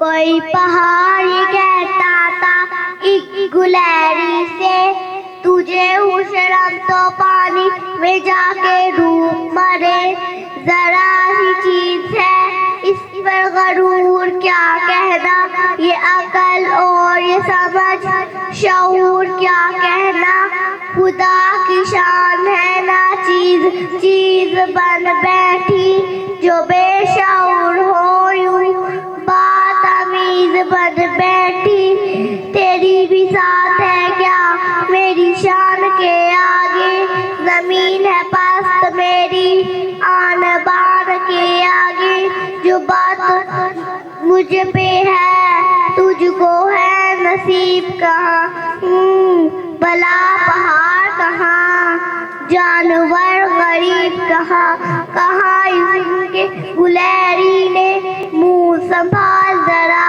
कोई पहाड़ ये कहता था एक गुलैरी से, तुझे शर्म तो पानी में जाके डूब मरे। जरा सी चीज है इस पर गरूर क्या कहना, ये अकल और ये समझ शऊर क्या कहना। खुदा की शान है ना चीज चीज बन बैठी, जो बेशऊर हो यूं बातमीज बन बैठी। तेरी भी साथ है क्या मेरी शान के आगे, जमीन है पस्त मेरी आन बान के आगे। जो बात मुझ पे है तुझको है नसीब कहाँ, भला पहाड़ कहाँ जानवर गरीब कहाँ। कहाँ इनके गुलैरी ने मुंह संभाल जरा,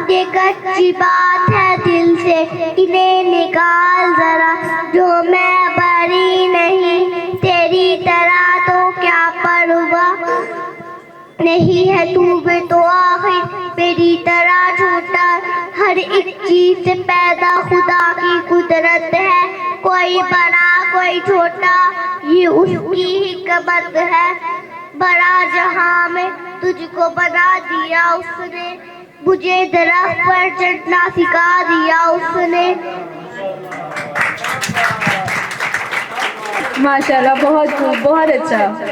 ये कच्ची बात है दिल से इन्हें निकाल जरा। जो मैं बड़ी नहीं तेरी तरह तो क्या परवाह नहीं है, तू भी तो आखिर मेरी तरह छोटा। हर एक चीज से पैदा खुदा की कुदरत है, कोई बड़ा कोई छोटा ये उसकी हिकमत है। बड़ा जहां में तुझको बना दिया उसने, मुझे दरख्त पर चढ़ना सिखा दिया उसने। माशाल्लाह, बहुत खूब, बहुत अच्छा।